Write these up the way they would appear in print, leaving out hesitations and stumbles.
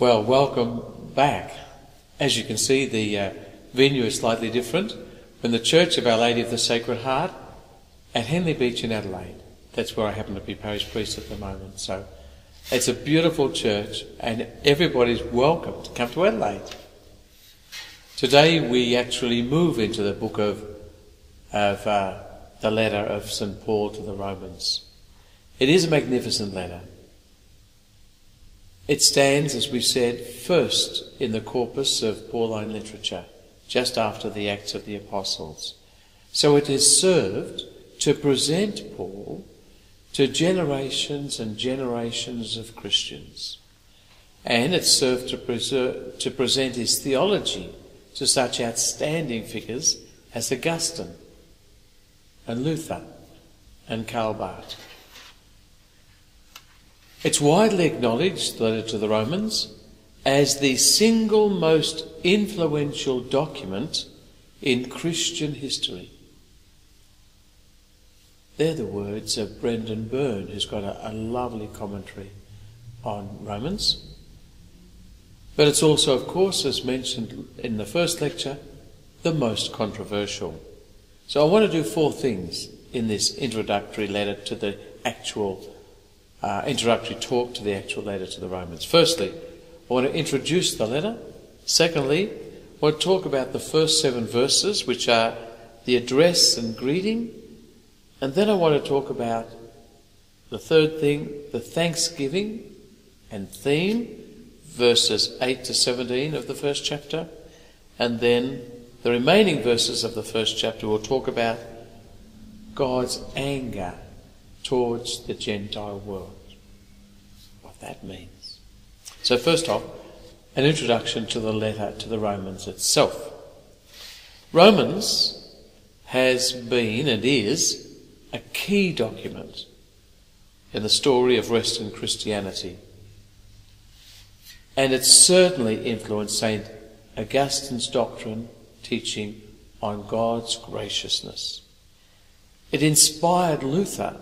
Well, welcome back. As you can see, the venue is slightly different. We're in the Church of Our Lady of the Sacred Heart at Henley Beach in Adelaide. That's where I happen to be parish priest at the moment. So it's a beautiful church and everybody's welcome to come to Adelaide. Today we actually move into the book of the letter of St. Paul to the Romans. It is a magnificent letter. It stands, as we said, first in the corpus of Pauline literature, just after the Acts of the Apostles. So it has served to present Paul to generations and generations of Christians. And it served to present his theology to such outstanding figures as Augustine and Luther and Karl Barth. It's widely acknowledged, the letter to the Romans, as the single most influential document in Christian history. They're the words of Brendan Byrne, who's got a lovely commentary on Romans. But it's also, of course, as mentioned in the first lecture, the most controversial. So I want to do 4 things in this introductory letter to the actual introductory talk to the actual letter to the Romans. Firstly, I want to introduce the letter. Secondly, I want to talk about the first 7 verses, which are the address and greeting. And then I want to talk about the third thing, the thanksgiving and theme, verses 8 to 17 of the first chapter. And then the remaining verses of the first chapter will talk about God's anger towards the Gentile world. What that means. So first off, an introduction to the letter to the Romans itself. Romans has been and is a key document in the story of Western Christianity. And it certainly influenced St. Augustine's doctrine, teaching on God's graciousness. It inspired Luther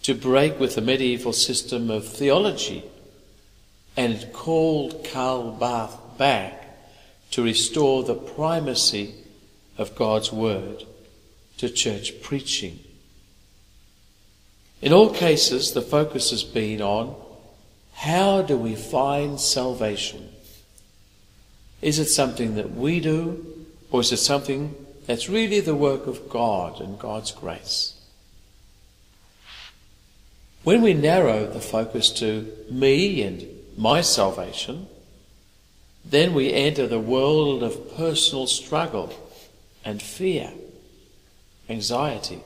to break with the medieval system of theology, and it called Karl Barth back to restore the primacy of God's word to church preaching. In all cases, the focus has been on how do we find salvation? Is it something that we do, or is it something that's really the work of God and God's grace? When we narrow the focus to me and my salvation, then we enter the world of personal struggle and fear, anxiety.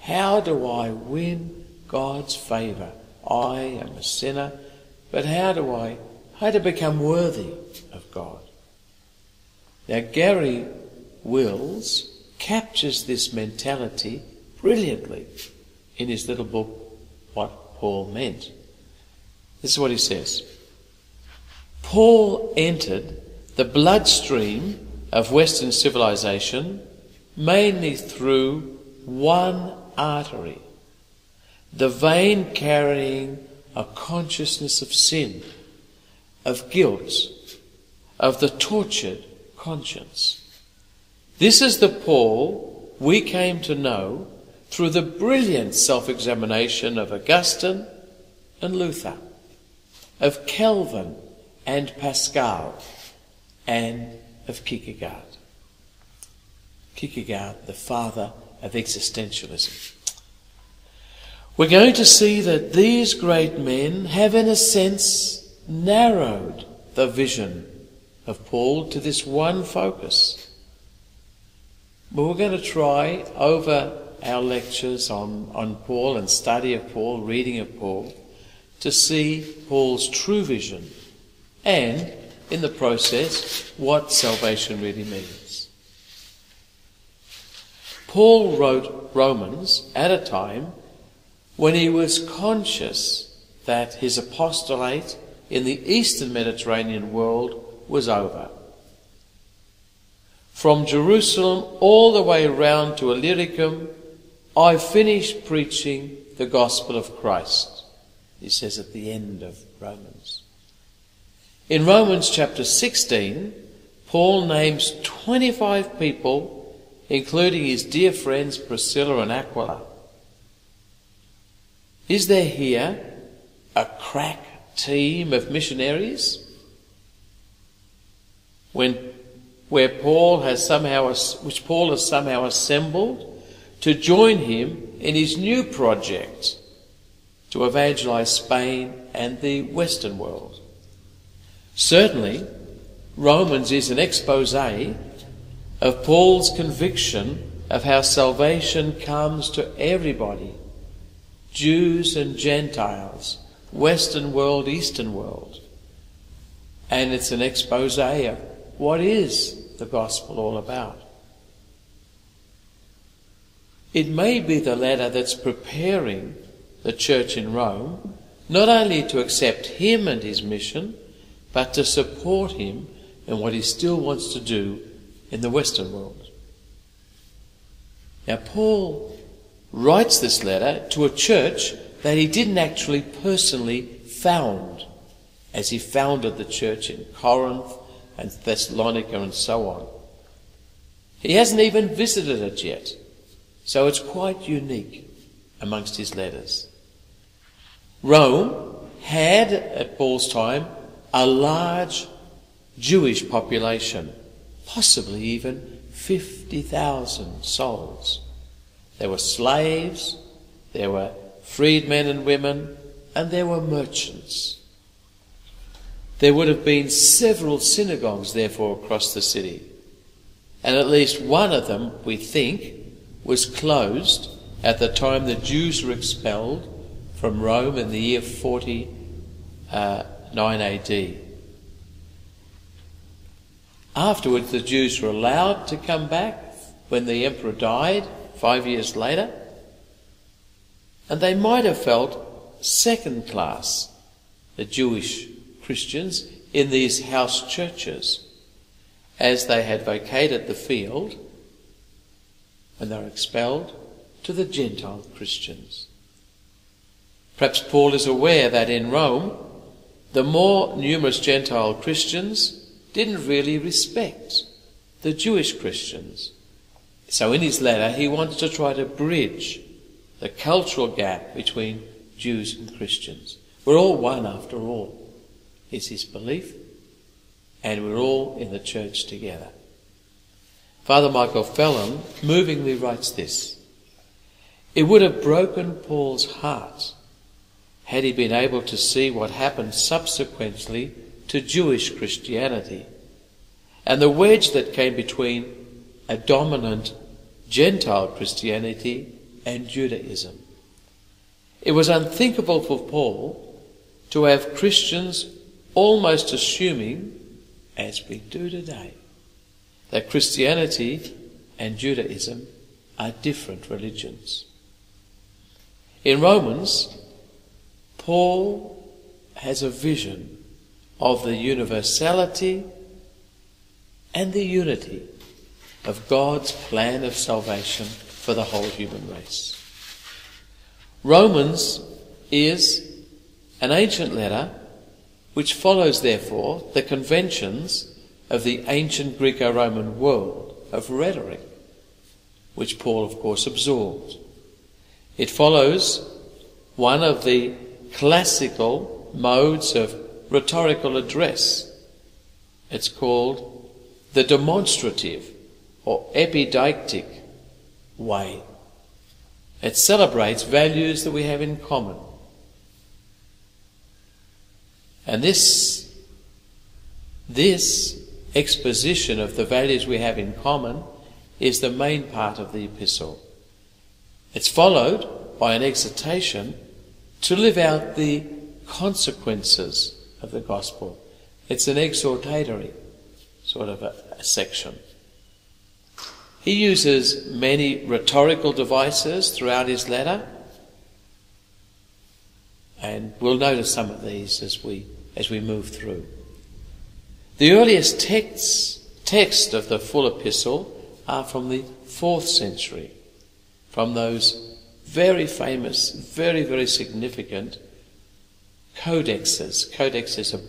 How do I win God's favour? I am a sinner, but how to become worthy of God? Now, Gary Wills captures this mentality brilliantly in his little book, What Paul Meant. This is what he says. Paul entered the bloodstream of Western civilization mainly through one artery, the vein carrying a consciousness of sin, of guilt, of the tortured conscience. This is the Paul we came to know through the brilliant self-examination of Augustine and Luther, of Calvin and Pascal, and of Kierkegaard. Kierkegaard, the father of existentialism. We're going to see that these great men have, in a sense, narrowed the vision of Paul to this one focus. But we're going to try over our lectures on Paul and study of Paul, reading of Paul, to see Paul's true vision and, in the process, what salvation really means. Paul wrote Romans at a time when he was conscious that his apostolate in the Eastern Mediterranean world was over. From Jerusalem all the way round to Illyricum, I finished preaching the gospel of Christ, he says at the end of Romans. In Romans chapter 16, Paul names 25 people, including his dear friends Priscilla and Aquila. Is there here a crack team of missionaries? Which Paul has somehow assembled to join him in his new project to evangelize Spain and the Western world. Certainly, Romans is an expose of Paul's conviction of how salvation comes to everybody, Jews and Gentiles, Western world, Eastern world. And it's an expose of what is the gospel all about. It may be the letter that's preparing the church in Rome not only to accept him and his mission, but to support him in what he still wants to do in the Western world. Now, Paul writes this letter to a church that he didn't actually personally found, as he founded the church in Corinth and Thessalonica and so on. He hasn't even visited it yet, so it's quite unique amongst his letters. Rome had, at Paul's time, a large Jewish population, possibly even 50,000 souls. There were slaves, there were freedmen and women, and there were merchants. There would have been several synagogues, therefore, across the city, and at least one of them, we think, was closed at the time the Jews were expelled from Rome in the year 49 AD. Afterwards, the Jews were allowed to come back when the emperor died 5 years later, and they might have felt second class, the Jewish Christians, in these house churches, as they had vacated the field when they were expelled to the Gentile Christians. Perhaps Paul is aware that in Rome, the more numerous Gentile Christians didn't really respect the Jewish Christians. So in his letter, he wants to try to bridge the cultural gap between Jews and Christians. We're all one after all, is his belief, and we're all in the church together. Father Michael Phelan movingly writes this: "It would have broken Paul's heart had he been able to see what happened subsequently to Jewish Christianity and the wedge that came between a dominant Gentile Christianity and Judaism. It was unthinkable for Paul to have Christians almost assuming, as we do today, that Christianity and Judaism are different religions." In Romans, Paul has a vision of the universality and the unity of God's plan of salvation for the whole human race. Romans is an ancient letter which follows, therefore, the conventions of the ancient Greco-Roman world of rhetoric, which Paul, of course, absorbed. It follows one of the classical modes of rhetorical address. It's called the demonstrative or epideictic way. It celebrates values that we have in common. And this exposition of the values we have in common is the main part of the epistle. It's followed by an exhortation to live out the consequences of the gospel. It's an exhortatory sort of a section. He uses many rhetorical devices throughout his letter, and we'll notice some of these as we move through. The earliest text of the full epistle are from the 4th century, from those very famous, very, very significant codexes. Codex is a book